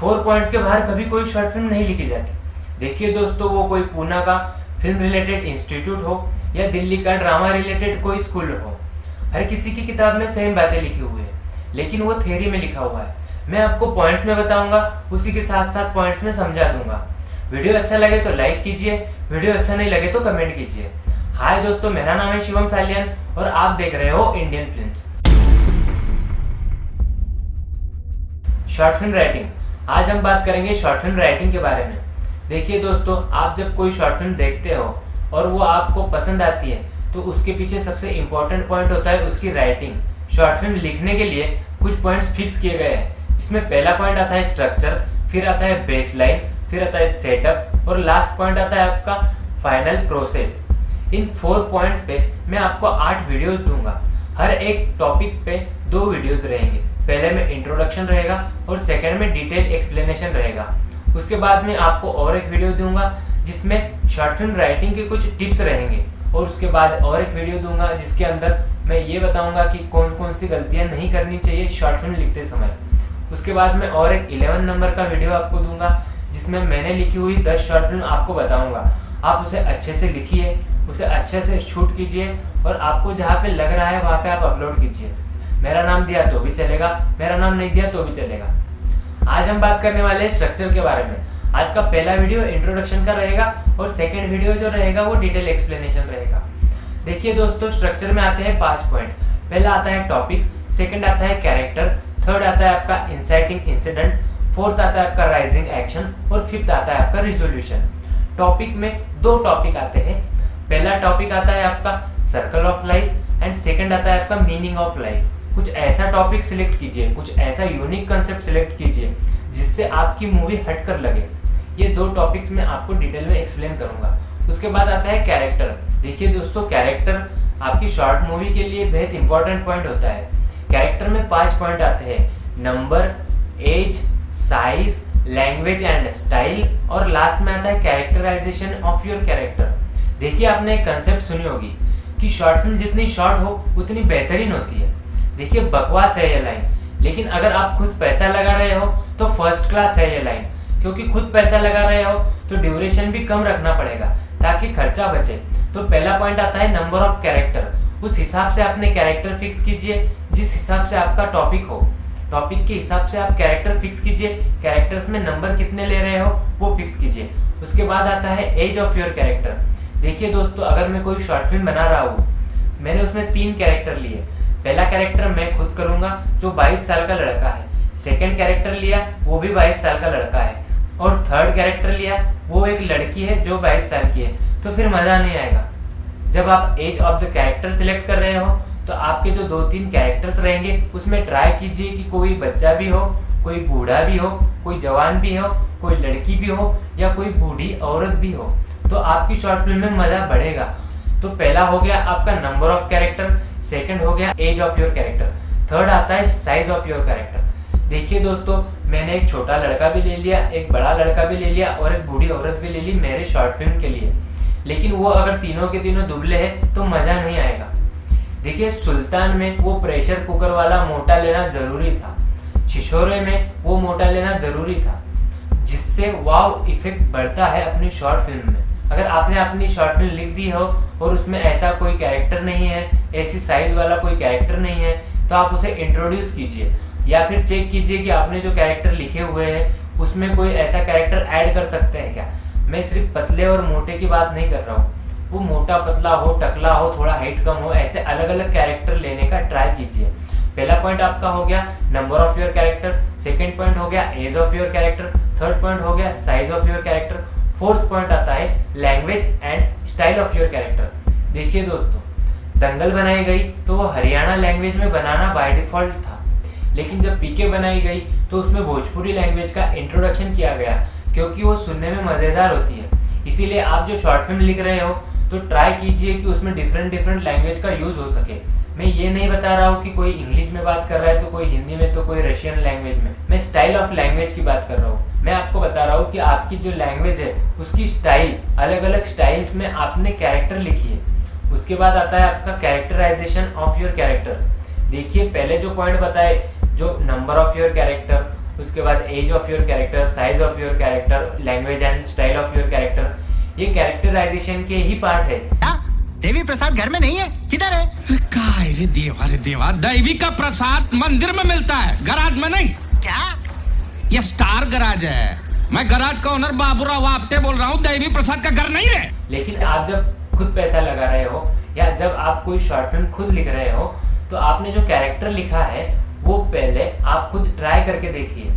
4 points के बाहर कभी कोई शॉर्ट फिल्म नहीं लिखी जाती। देखिए दोस्तों, वो कोई पूना का फिल्म रिलेटेड इंस्टीट्यूट हो या दिल्ली का ड्रामा रिलेटेड कोई स्कूल हो, हर किसी की किताब में सेम बातें लिखी हुई है, लेकिन वो थ्योरी में लिखा हुआ है। मैं आपको पॉइंट्स में बताऊंगा, उसी के साथ साथ पॉइंट्स में समझा दूंगा। वीडियो अच्छा लगे तो लाइक कीजिए, वीडियो अच्छा नहीं लगे तो कमेंट कीजिए। हाय दोस्तों, मेरा नाम है शिवम सालियन और आप देख रहे हो Indian films. Short film writing. आज हम बात करेंगे शॉर्ट फिल्म राइटिंग के बारे में। देखिए दोस्तों, आप जब कोई शॉर्ट फिल्म देखते हो और वो आपको पसंद आती है तो उसके पीछे सबसे इम्पोर्टेंट पॉइंट होता है उसकी राइटिंग। शॉर्ट फिल्म लिखने के लिए कुछ पॉइंट्स फिक्स किए गए हैं, जिसमें पहला पॉइंट आता है स्ट्रक्चर, फिर आता है बेस लाइन, फिर आता है सेटअप और लास्ट पॉइंट आता है आपका फाइनल प्रोसेस। इन 4 पॉइंट्स पे मैं आपको 8 वीडियोस दूंगा। हर एक टॉपिक पे 2 वीडियोस रहेंगे। पहले में इंट्रोडक्शन रहेगा और सेकंड में डिटेल एक्सप्लेनेशन रहेगा। उसके बाद में आपको और एक वीडियो दूंगा जिसमें शॉर्ट फिल्म राइटिंग के कुछ टिप्स रहेंगे, और उसके बाद और एक वीडियो दूंगा जिसके अंदर मैं ये बताऊंगा कि कौन कौन सी गलतियां नहीं करनी चाहिए शॉर्ट फिल्म लिखते समय। उसके बाद में और एक 11 नंबर का वीडियो आपको दूंगा जिसमें मैंने लिखी हुई 10 शॉर्ट फिल्म आपको बताऊंगा। आप उसे अच्छे से लिखिए, उसे अच्छे से शूट कीजिए और आपको जहाँ पे लग रहा है वहाँ पे आप अपलोड कीजिए। मेरा नाम दिया तो भी चलेगा, मेरा नाम नहीं दिया तो भी चलेगा। आज हम बात करने वाले हैं स्ट्रक्चर के बारे में। आज का पहला वीडियो इंट्रोडक्शन का रहेगा और सेकंड वीडियो जो रहेगा वो डिटेल एक्सप्लेनेशन रहेगा। देखिए दोस्तों, स्ट्रक्चर में आते हैं 5 पॉइंट। पहला आता है टॉपिक, सेकंड आता है कैरेक्टर, थर्ड आता है आपका इंसाइटिंग इंसिडेंट, फोर्थ आता है आपका राइजिंग एक्शन और फिफ्थ आता है आपका रिजोल्यूशन। टॉपिक में 2 टॉपिक आते हैं। पहला टॉपिक आता है आपका circle of life and second आता है आपका मीनिंग ऑफ लाइफ। कुछ ऐसा टॉपिक सिलेक्ट कीजिए, कुछ ऐसा यूनिक कंसेप्ट सिलेक्ट कीजिए जिससे आपकी मूवी हटकर लगे। ये 2 टॉपिक्स में आपको डिटेल में एक्सप्लेन करूंगा। उसके बाद आता है कैरेक्टर। देखिए दोस्तों, कैरेक्टर आपकी शॉर्ट मूवी के लिए बहुत इंपॉर्टेंट पॉइंट होता है। कैरेक्टर में 5 पॉइंट आते हैं: number, age, size, language and style, और लास्ट में आता है कैरेक्टराइजेशन ऑफ योर कैरेक्टर। देखिए, आपने एक कंसेप्ट सुनी होगी कि शॉर्ट फिल्म जितनी शॉर्ट हो उतनी बेहतरीन होती है। देखिए, बकवास है ये लाइन, लेकिन अगर आप खुद पैसा लगा रहे हो तो फर्स्ट क्लास है ये लाइन, क्योंकि खुद पैसा लगा रहे हो तो ड्यूरेशन भी कम रखना पड़ेगा ताकि खर्चा बचे। तो पहला पॉइंट आता है नंबर ऑफ कैरेक्टर। उस हिसाब से आपने कैरेक्टर फिक्स कीजिए जिस हिसाब से आपका टॉपिक हो। टॉपिक के हिसाब से आप कैरेक्टर फिक्स कीजिए, कैरेक्टर्स में नंबर कितने ले रहे हो वो फिक्स कीजिए। उसके बाद आता है एज ऑफ योर कैरेक्टर। देखिए दोस्तों, अगर मैं कोई शॉर्ट फिल्म बना रहा हूँ, मैंने उसमें 3 कैरेक्टर लिए। पहला कैरेक्टर मैं खुद करूंगा जो 22 साल का लड़का है, सेकंड कैरेक्टर लिया वो भी 22 साल का लड़का है, और थर्ड कैरेक्टर लिया वो एक लड़की है जो 22 साल की है। तो फिर मजा नहीं आएगा। जब आप age of the character select कर रहे हो तो आपके जो 2-3 कैरेक्टर्स रहेंगे उसमें ट्राई कीजिए कि कोई बच्चा भी हो, कोई बूढ़ा भी हो, कोई जवान भी हो, कोई लड़की भी हो या कोई बूढ़ी औरत भी हो, तो आपकी शॉर्ट फिल्म में मजा बढ़ेगा। तो पहला हो गया आपका नंबर ऑफ कैरेक्टर, सेकंड हो गया age of your character, third आता है साइज ऑफ योर कैरेक्टर। देखिए दोस्तों, मैंने एक छोटा लड़का भी ले लिया, एक बड़ा लड़का भी ले लिया और एक बूढ़ी औरत भी ले ली मेरे शॉर्ट फिल्म के लिए, लेकिन वो अगर तीनों के तीनों दुबले हैं तो मजा नहीं आएगा। देखिए, सुल्तान में वो प्रेशर कुकर वाला मोटा लेना जरूरी था, छिछोरे में वो मोटा लेना जरूरी था, जिससे वाव इफेक्ट बढ़ता है अपनी शॉर्ट फिल्म में। अगर आपने अपनी शॉर्ट फिल्म लिख दी हो और उसमें ऐसा कोई कैरेक्टर नहीं है, ऐसी साइज वाला कोई कैरेक्टर नहीं है, तो आप उसे इंट्रोड्यूस कीजिए या फिर चेक कीजिए कि आपने जो कैरेक्टर लिखे हुए हैं उसमें कोई ऐसा कैरेक्टर ऐड कर सकते हैं क्या। मैं सिर्फ पतले और मोटे की बात नहीं कर रहा हूँ, वो मोटा पतला हो, टकला हो, थोड़ा हाइट कम हो, ऐसे अलग अलग कैरेक्टर लेने का ट्राई कीजिए। पहला पॉइंट आपका हो गया number of your character, second point हो गया age of your character, third point हो गया size of your character, fourth point आता है language and style of your character. देखिए दोस्तों, दंगल बनाई गई तो वो हरियाणा लैंग्वेज में बनाना बाय डिफॉल्ट था, लेकिन जब पीके बनाई गई तो उसमें भोजपुरी लैंग्वेज का इंट्रोडक्शन किया गया, क्योंकि वो सुनने में मजेदार होती है। इसीलिए आप जो शॉर्ट फिल्म लिख रहे हो तो ट्राई कीजिए कि उसमें डिफरेंट लैंग्वेज का यूज हो सके। मैं ये नहीं बता रहा हूँ कि कोई इंग्लिश में बात कर रहा है तो कोई हिंदी में तो कोई रशियन लैंग्वेज में। मैं स्टाइल ऑफ लैंग्वेज की बात कर रहा हूँ। मैं आपको बता रहा हूँ कि आपकी जो लैंग्वेज है उसकी स्टाइल, अलग अलग स्टाइल्स में आपने कैरेक्टर लिखी है। उसके बाद आता है आपका कैरेक्टराइजेशन ऑफ योर कैरेक्टर्स। देखिए, पहले जो पॉइंट बताए, जो नंबर ऑफ योर कैरेक्टर उसके बाद age of your character, size of your character, language and style of your character, ये कैरेक्टराइजेशन के ही पार्ट है। देवी प्रसाद घर में नहीं है, किधर है? रे देवा, दैवी का प्रसाद मंदिर में मिलता है, गराज में नहीं। क्या? ये स्टार गराज है। मैं गराज का ओनर बाबूराव आपटे बोल रहा हूँ, दैवी प्रसाद का घर नहीं है। लेकिन आप जब खुद पैसा लगा रहे हो या जब आप कोई शॉर्ट फिल्म खुद लिख रहे हो, तो आपने जो कैरेक्टर लिखा है वो पहले आप खुद ट्राई करके देखिए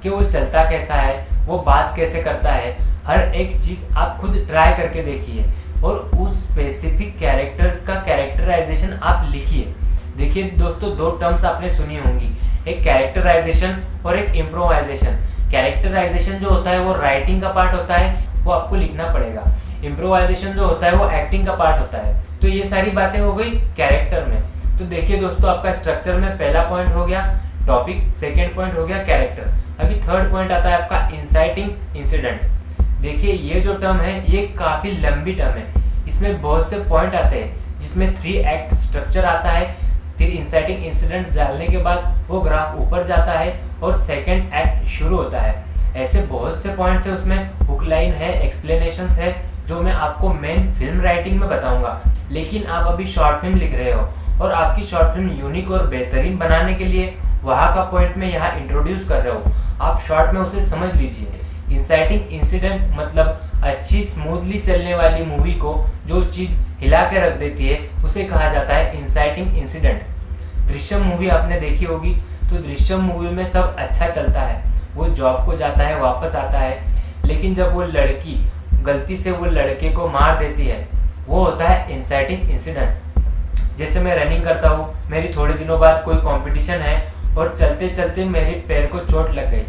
कि वो चलता कैसा है, वो बात कैसे करता है। हर एक चीज आप खुद ट्राई करके देखिए और उस स्पेसिफिक कैरेक्टर्स का कैरेक्टराइजेशन आप लिखिए। देखिए दोस्तों, दो टर्म्स आपने सुनी होंगी, एक कैरेक्टराइजेशन और एक इम्प्रोवाइजेशन। कैरेक्टराइजेशन जो होता है वो राइटिंग का पार्ट होता है, वो आपको लिखना पड़ेगा। इम्प्रोवाइजेशन जो होता है वो एक्टिंग का पार्ट होता है। तो ये सारी बातें हो गई कैरेक्टर में। तो देखिए दोस्तों, आपका स्ट्रक्चर में पहला पॉइंट हो गया टॉपिक, सेकेंड पॉइंट हो गया कैरेक्टर। अभी थर्ड पॉइंट आता है आपका इंसाइटिंग इंसिडेंट। देखिए ये जो टर्म है ये काफी लंबी टर्म है, इसमें बहुत से पॉइंट आते हैं जिसमें 3 एक्ट स्ट्रक्चर आता है। फिर इंसाइटिंग इंसिडेंट डालने के बाद वो ग्राफ ऊपर जाता है और सेकंड एक्ट शुरू होता है। ऐसे बहुत से पॉइंट्स है, उसमें हुक लाइन है, एक्सप्लेनेशंस है, जो मैं आपको मेन फिल्म राइटिंग में बताऊंगा। लेकिन आप अभी शॉर्ट फिल्म लिख रहे हो और आपकी शॉर्ट फिल्म यूनिक और बेहतरीन बनाने के लिए वहाँ का पॉइंट में यहाँ इंट्रोड्यूस कर रहे हो, आप शॉर्ट में उसे समझ लीजिए। इंसाइटिंग इंसिडेंट मतलब अच्छी स्मूथली चलने वाली मूवी को जो चीज हिला के रख देती है उसे कहा जाता है इंसाइटिंग इंसिडेंट। दृश्यम मूवी आपने देखी होगी, तो दृश्यम मूवी में सब अच्छा चलता है, वो जॉब को जाता है, वापस आता है, लेकिन जब वो लड़की गलती से वो लड़के को मार देती है, वो होता है इंसाइटिंग इंसिडेंट। जैसे मैं रनिंग करता हूँ, मेरी थोड़े दिनों बाद कोई कंपटीशन है और चलते चलते मेरे पैर को चोट लग गई,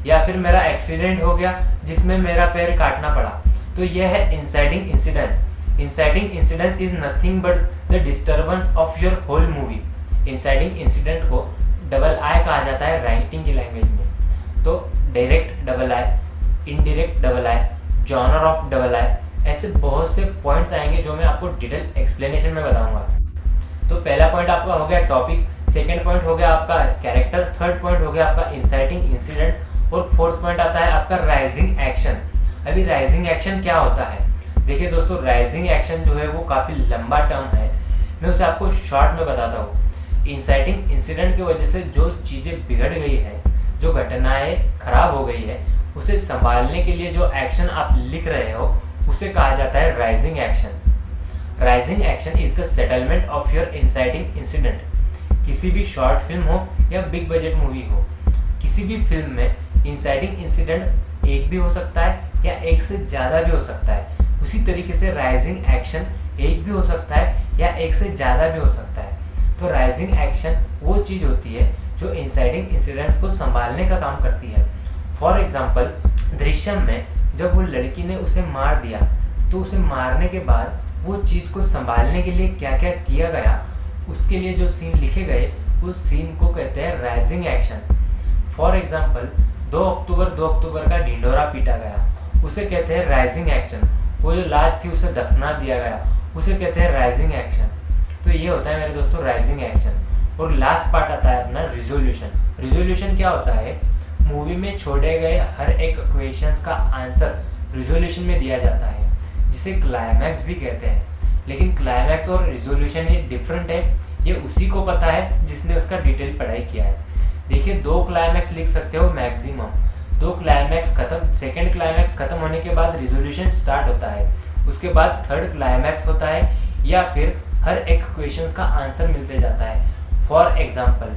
या फिर मेरा एक्सीडेंट हो गया जिसमें मेरा पैर काटना पड़ा, तो यह है inciting incidence. Inciting incidence is nothing but the disturbance of your whole movie. Inciting incident को डबल आई कहा जाता है राइटिंग की लैंग्वेज में। तो direct double I, indirect double I, genre of double I, ऐसे बहुत से पॉइंट्स आएंगे जो मैं आपको डिटेल एक्सप्लेनेशन में बताऊंगा। तो पहला पॉइंट आपका हो गया टॉपिक, सेकेंड पॉइंट हो गया आपका कैरेक्टर, थर्ड पॉइंट हो गया आपका इंसाइटिंग इंसिडेंट और फोर्थ पॉइंट आता है आपका राइजिंग एक्शन। अभी राइजिंग एक्शन क्या होता है? देखिए दोस्तों, राइजिंग एक्शन जो है वो काफी लंबा टर्म है, मैं उसे आपको शॉर्ट में बताता हूँ। इंसाइटिंग इंसिडेंट की वजह से जो चीजें बिगड़ गई है, जो घटनाएं खराब हो गई है, उसे संभालने के लिए जो एक्शन आप लिख रहे हो उसे कहा जाता है rising action. Rising action is the settlement of your inciting incident. किसी भी शॉर्ट फिल्म हो या बिग बजट मूवी हो, किसी भी फिल्म में इंसाइटिंग इंसिडेंट एक भी हो सकता है या एक से ज्यादा भी हो सकता है। उसी तरीके से राइजिंग एक्शन एक भी हो सकता है या एक से ज्यादा भी हो सकता है। तो राइजिंग एक्शन वो चीज होती है जो इंसाइटिंग इंसिडेंट्स को संभालने का काम करती है। फॉर एग्जाम्पल, दृश्यम में जब वो लड़की ने उसे मार दिया, तो उसे मारने के बाद वो चीज को संभालने के लिए क्या क्या किया गया, उसके लिए जो सीन लिखे गए उस सीन को कहते हैं राइजिंग एक्शन। फॉर एग्जाम्पल, 2 अक्टूबर का ढिंढोरा पीटा गया, उसे कहते हैं राइजिंग एक्शन। वो जो लाश थी उसे दफना दिया गया, उसे कहते हैं राइजिंग एक्शन। तो ये होता है मेरे दोस्तों राइजिंग एक्शन। और लास्ट पार्ट आता है अपना रिजोल्यूशन। रिजोल्यूशन क्या होता है? मूवी में छोड़े गए हर एक क्वेश्चंस का आंसर रिजोल्यूशन में दिया जाता है, जिसे क्लाइमैक्स भी कहते हैं। लेकिन क्लाइमैक्स और रिजोल्यूशन ये डिफरेंट है, ये उसी को पता है जिसने उसका डिटेल पढ़ाई किया है। देखिए 2 क्लाइमैक्स लिख सकते हो मैक्सिमम, 2 क्लाइमैक्स खत्म, सेकंड क्लाइमैक्स खत्म होने के बाद रिजोल्यूशन स्टार्ट होता है, उसके बाद थर्ड क्लाइमैक्स होता है, या फिर हर एक क्वेश्चंस का आंसर मिलते जाता है। फॉर एग्जाम्पल,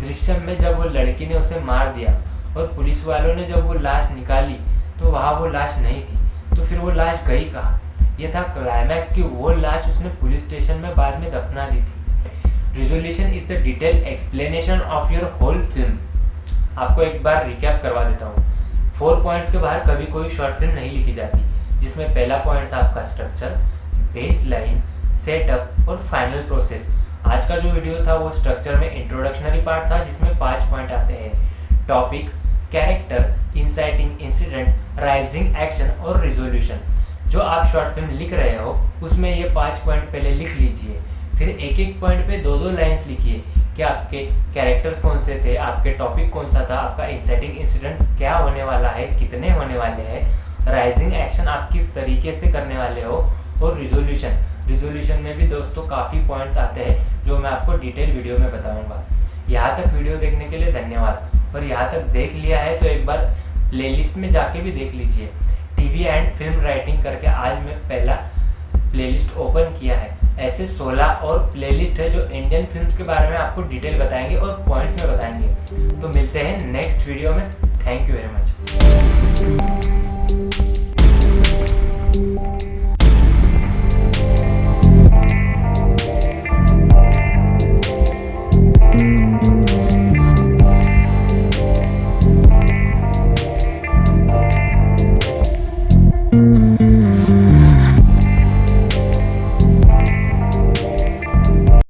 दृश्यम में जब वो लड़की ने उसे मार दिया और पुलिस वालों ने जब वो लाश निकाली तो वहाँ वो लाश नहीं थी, तो फिर वो लाश गई कहाँ? ये था क्लाइमैक्स की वो लाश उसने पुलिस स्टेशन में बाद में दफना दी थी। Resolution is the detail explanation of your whole film. आपको एक बार रिकैप करवा देता हूँ। 4 पॉइंट्स के बाहर कभी कोई शॉर्ट फिल्म नहीं लिखी जाती, जिसमें पहला पॉइंट था आपका स्ट्रक्चर, बेस लाइन, सेटअप और फाइनल प्रोसेस। आज का जो वीडियो था वो स्ट्रक्चर में इंट्रोडक्शनरी पार्ट था, जिसमें 5 पॉइंट आते हैं: topic, character, inciting incident, rising action और रिजोल्यूशन। जो आप शॉर्ट फिल्म लिख रहे हो उसमें ये 5 पॉइंट पहले लिख लीजिए, फिर एक एक पॉइंट पे 2-2 लाइन्स लिखिए कि आपके कैरेक्टर्स कौन से थे, आपके टॉपिक कौन सा था, आपका एक्साइटिंग इंसिडेंट क्या होने वाला है, कितने होने वाले हैं, राइजिंग एक्शन आप किस तरीके से करने वाले हो, और रिजोल्यूशन में भी दोस्तों काफ़ी पॉइंट्स आते हैं जो मैं आपको डिटेल वीडियो में बताऊंगा। यहाँ तक वीडियो देखने के लिए धन्यवाद, और यहाँ तक देख लिया है तो एक बार प्लेलिस्ट में जाके भी देख लीजिए। टीवी एंड फिल्म राइटिंग करके आज मैं पहला प्लेलिस्ट ओपन किया है। ऐसे 16 और प्लेलिस्ट है जो इंडियन फिल्म्स के बारे में आपको डिटेल बताएंगे और पॉइंट्स में बताएंगे। तो मिलते हैं नेक्स्ट वीडियो में। Thank you very much.